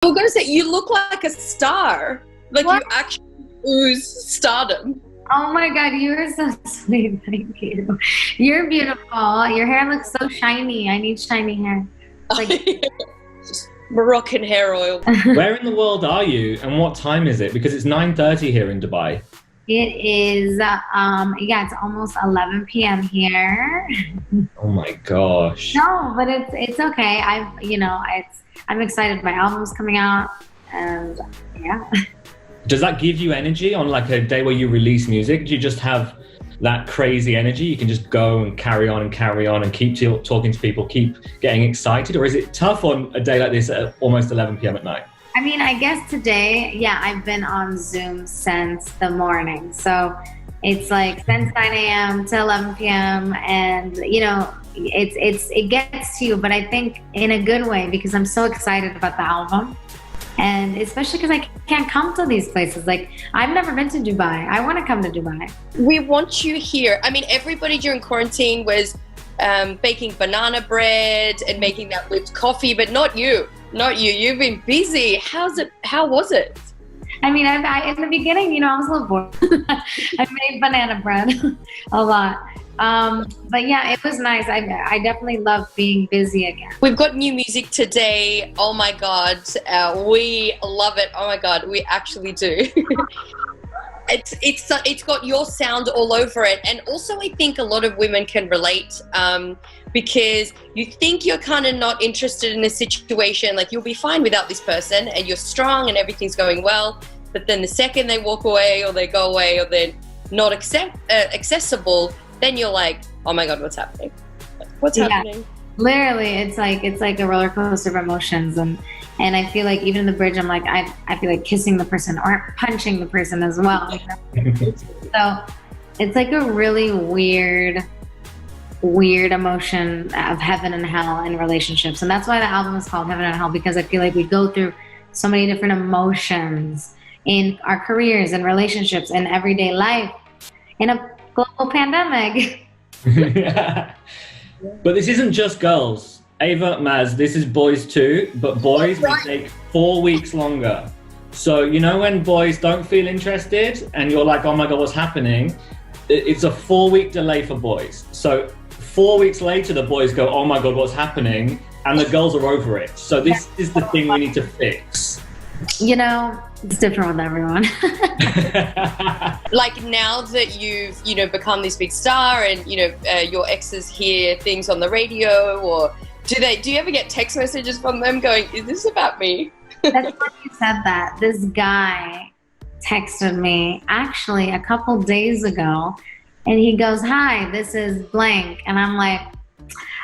I was going to say, you look like a star. Like What? you actually ooze stardom. Oh my God, you are so sweet. Thank you. You're beautiful. Your hair looks so shiny. I need shiny hair. Just Moroccan hair oil. Where in the world are you and what time is it? Because it's 9:30 here in Dubai. It is, it's almost 11 p.m. here. Oh my gosh. No, but it's okay. I'm excited. My album's coming out, and yeah. Does that give you energy on like a day where you release music? Do you just have that crazy energy? You can just go and carry on and keep talking to people, keep getting excited? Or is it tough on a day like this at almost 11 p.m. at night? I mean, I guess today, I've been on Zoom since the morning. So it's like since 9 a.m. to 11 p.m. And, it gets to you, but I think in a good way, because I'm so excited about the album. And especially because I can't come to these places. Like, I've never been to Dubai. I want to come to Dubai. We want you here. I mean, everybody during quarantine was baking banana bread and making that whipped coffee, but not you. Not you. You've been busy. How was it? I mean, I in the beginning, I was a little bored. I made banana bread a lot. But yeah, it was nice. I definitely love being busy again. We've got new music today. Oh my God. We love it. Oh my God. We actually do. It's got your sound all over it. And also I think a lot of women can relate because you think you're kind of not interested in a situation, like you'll be fine without this person and you're strong and everything's going well, but then the second they walk away or they go away or they're not accessible, then you're like, oh my God, what's happening? What's happening? Literally, it's like a roller coaster of emotions, and I feel like even in the bridge, I'm like, I feel like kissing the person or punching the person as well. So it's like a really weird emotion of heaven and hell in relationships, and that's why the album is called Heaven and Hell, because I feel like we go through so many different emotions in our careers and relationships and everyday life in a global pandemic. Yeah. But this isn't just girls. Ava, Maz, this is boys too, but boys will take 4 weeks longer. So, when boys don't feel interested and you're like, oh my God, what's happening? It's a 4-week delay for boys. So 4 weeks later, the boys go, oh my God, what's happening? And the girls are over it. So this is the thing we need to fix. It's different with everyone. Like now that you've, become this big star and, your exes hear things on the radio, or do you ever get text messages from them going, is this about me? That's funny you said that. This guy texted me actually a couple days ago and he goes, hi, this is blank. And I'm like,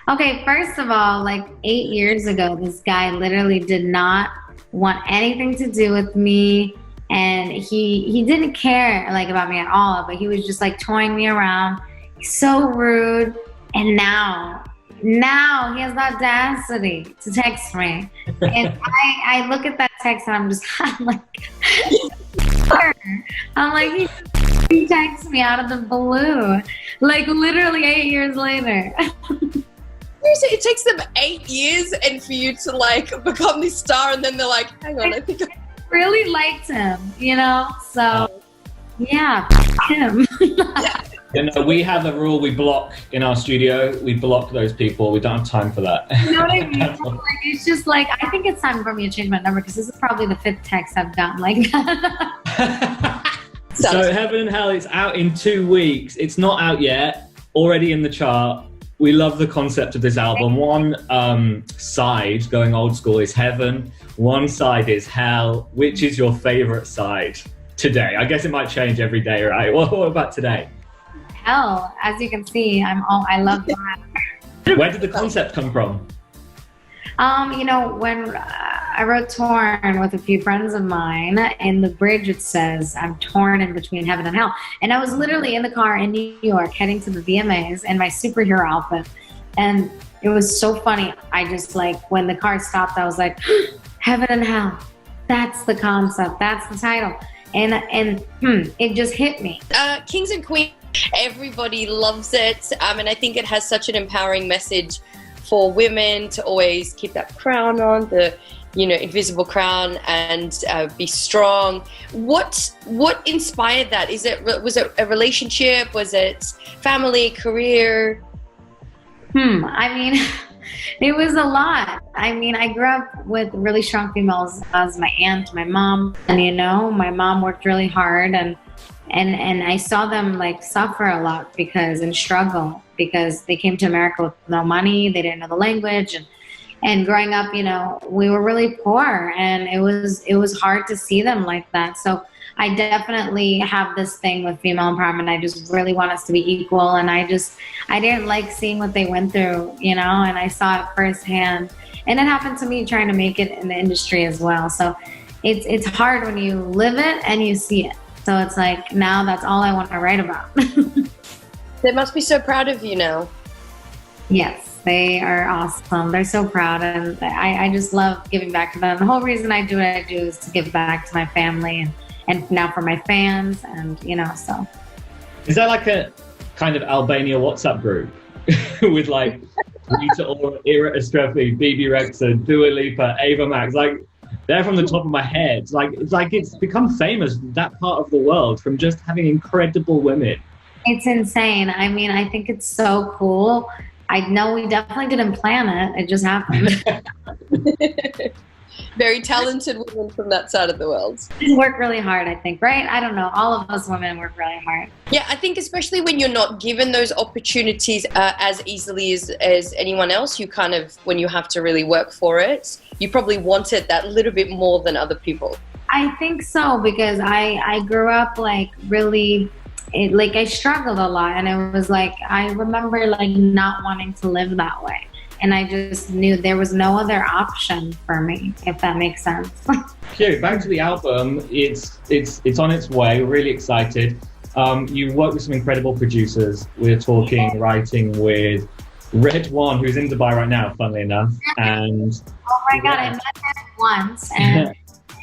okay, first of all, like 8 years ago, this guy literally did not want anything to do with me, and he didn't care like about me at all, but he was just like toying me around. He's so rude. And now he has the audacity to text me, and I look at that text and I'm like he texts me out of the blue, like literally 8 years later. Seriously, it takes them 8 years and for you to like become this star, and then they're like, hang on, I think I really liked him, so yeah, him. We have a rule, we block in our studio, we block those people, we don't have time for that. You know what I mean? Like, it's just like, I think it's time for me to change my number, because this is probably the 5th text I've gotten like that. So Heaven and Hell, it's out in 2 weeks. It's not out yet, already in the chart. We love the concept of this album. One side, going old school, is heaven. One side is hell. Which is your favorite side today? I guess it might change every day, right? What about today? Hell, as you can see, I love that. Where did the concept come from? When I wrote Torn with a few friends of mine, in the bridge it says, I'm torn in between heaven and hell. And I was literally in the car in New York heading to the VMAs in my superhero outfit. And it was so funny. I just when the car stopped, I was like, heaven and hell. That's the concept. That's the title. And it just hit me. Kings and Queens, everybody loves it. And I think it has such an empowering message for women to always keep that crown on, the invisible crown and be strong. What inspired that? Was it a relationship? Was it family, career? I mean, it was a lot. I mean, I grew up with really strong females as my aunt, my mom, and my mom worked really hard, and I saw them like suffer a lot and struggle because they came to America with no money, they didn't know the language, and growing up, we were really poor, and it was hard to see them like that. So I definitely have this thing with female empowerment. I just really want us to be equal, and I didn't like seeing what they went through, and I saw it firsthand. And it happened to me trying to make it in the industry as well. So it's hard when you live it and you see it. So it's like, now that's all I want to write about. They must be so proud of you now. Yes, they are awesome. They're so proud, and I just love giving back to them. The whole reason I do what I do is to give back to my family and now for my fans, and so. Is there like a kind of Albania WhatsApp group with like Rita Ora, Ira Estrefi, BB Rexa, Dua Lipa, Ava Max? Like, they're from the top of my head. It's become famous, that part of the world, from just having incredible women. It's insane. I mean, I think it's so cool. I know we definitely didn't plan it. It just happened. Very talented women from that side of the world. We work really hard, I think, right? I don't know. All of us women work really hard. Yeah, I think especially when you're not given those opportunities as easily as anyone else, you kind of, when you have to really work for it, you probably want it that little bit more than other people. I think so, because I grew up like really, I struggled a lot, and it was like, I remember like not wanting to live that way. And I just knew there was no other option for me, if that makes sense. Cute. Back to the album. It's on its way. We're really excited. You worked with some incredible producers. We're talking writing with Red One, who's in Dubai right now, funnily enough. And oh my God, I met him once, and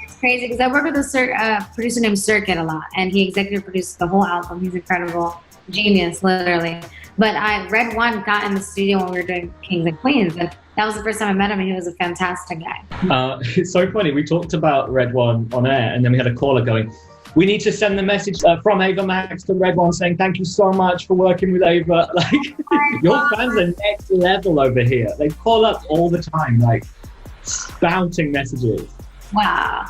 it's crazy because I work with a producer named Circuit a lot, and he executive produced the whole album. He's incredible, genius, literally. But Red One got in the studio when we were doing Kings and Queens, and that was the first time I met him, and he was a fantastic guy. It's so funny. We talked about Red One on air, and then we had a caller going, we need to send the message from Ava Max to Red One saying, thank you so much for working with Ava. Like, your fans are next level over here. They call up all the time, like, spouting messages. Wow.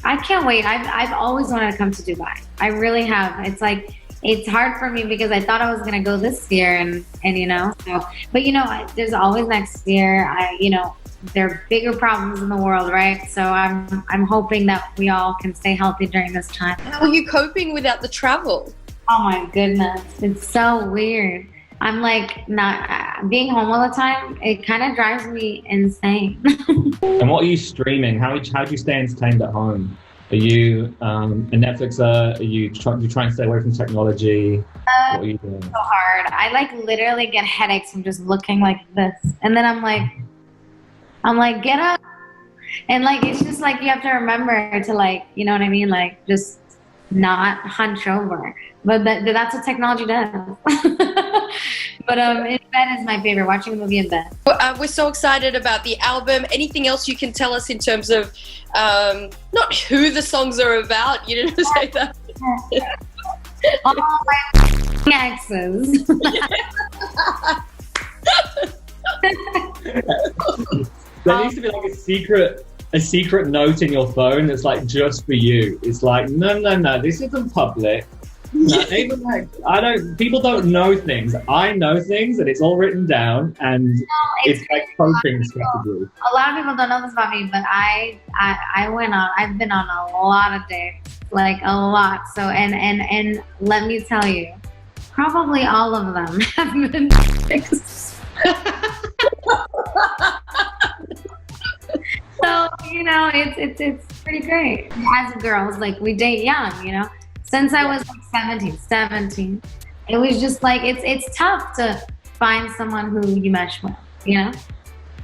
I can't wait. I've always wanted to come to Dubai. I really have. It's like, it's hard for me because I thought I was going to go this year and so, but there's always next year. There are bigger problems in the world, right? So I'm hoping that we all can stay healthy during this time. How are you coping without the travel? Oh my goodness. It's so weird. I'm like, not being home all the time. It kind of drives me insane. And what are you streaming? How do you stay entertained at home? Are you a Netflixer? Are you trying to stay away from technology? What are you doing? So hard. I like literally get headaches from just looking like this. And then I'm like, get up. And like, it's just like, you have to remember to like, you know what I mean? Like, just not hunch over. But that's what technology does. But in bed is my favorite, watching a movie in bed. We're so excited about the album. Anything else you can tell us in terms of, not who the songs are about? You didn't say that. All my exes. There needs to be like a secret note in your phone that's like just for you. It's like, no, this isn't public. No, even like, people don't know things. I know things, and it's all written down, and it's like coping strategy. A lot of people don't know this about me, but I've been on a lot of dates, like a lot. So, and let me tell you, probably all of them have been dicks. So, it's pretty great. As girls, like, we date young, Since I was like 17, it was just like, it's tough to find someone who you mesh with, Do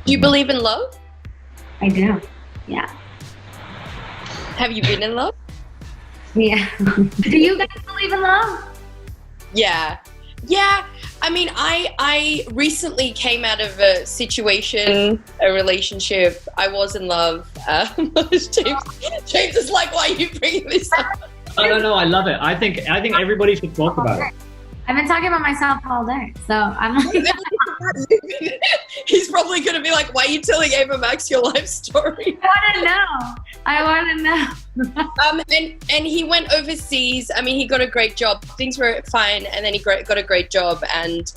you believe in love? I do, yeah. Have you been in love? Yeah. Do you guys believe in love? Yeah. I mean, I recently came out of a situation, a relationship. I was in love. James is like, why are you bringing this up? No, I love it. I think everybody should talk about it. I've been talking about myself all day, so I'm like, he's probably going to be like, why are you telling Ava Max your life story? I want to know. And he went overseas. I mean, he got a great job. Things were fine, and then he got a great job, and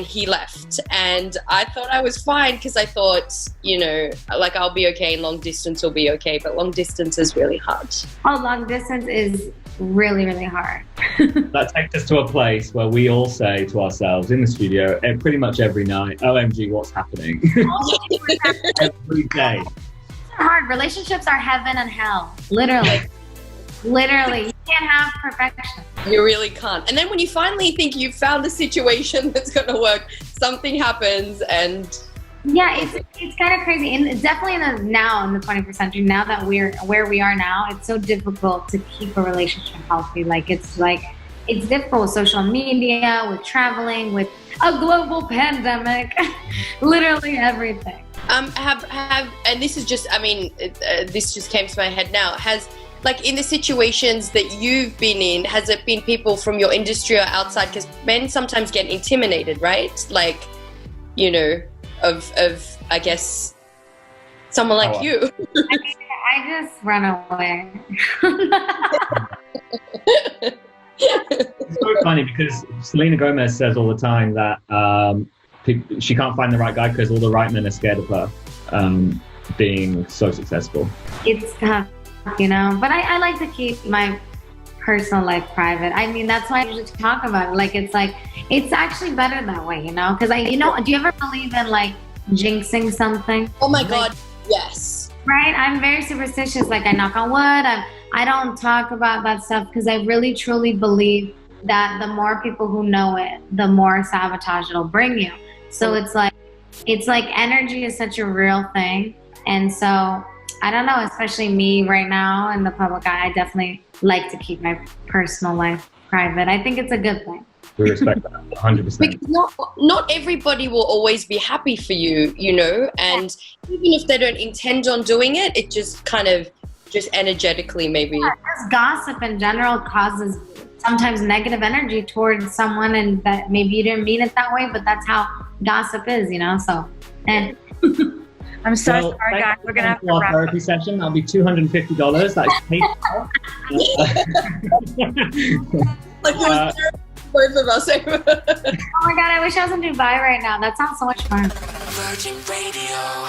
he left. And I thought I was fine because I thought, you know, like I'll be okay, and long distance will be okay. But long distance is really hard. Oh, long distance is really, really hard. That takes us to a place where we all say to ourselves in the studio pretty much every night, OMG, what's happening? Every day. Hard. Relationships are heaven and hell. Literally. You can't have perfection. You really can't. And then when you finally think you've found a situation that's going to work, something happens and... Yeah, it's kind of crazy. And definitely in the 21st century, now that we're where we are now, it's so difficult to keep a relationship healthy. It's difficult with social media, with traveling, with a global pandemic, literally everything. And this is just, I mean, this just came to my head now. Like in the situations that you've been in, has it been people from your industry or outside? Because men sometimes get intimidated, right? Like, you know, of I guess someone like you. I just run away. It's so funny because Selena Gomez says all the time that she can't find the right guy because all the right men are scared of her being so successful. It's tough, you know, but I like to keep my personal life private. I mean, that's why I usually talk about it. It's actually better that way, you know, because do you ever believe in like jinxing something? Oh my God, yes. Right? I'm very superstitious. Like I knock on wood. I don't talk about that stuff because I really truly believe that the more people who know it, the more sabotage it'll bring you. So it's like energy is such a real thing. And so I don't know, especially me right now in the public eye, I definitely like to keep my personal life private. I think it's a good thing. We respect that 100%. Because not everybody will always be happy for you, you know, and even if they don't intend on doing it, it just kind of just energetically maybe. Yeah, just gossip in general causes sometimes negative energy towards someone, and that maybe you didn't mean it that way, but that's how gossip is, you know, so. And I'm so sorry, guys. We're going to have to wrap therapy session. That'll be $250. That's PayPal. Like it was both of us. Oh my God, I wish I was in Dubai right now. That sounds so much fun. Virgin Radio.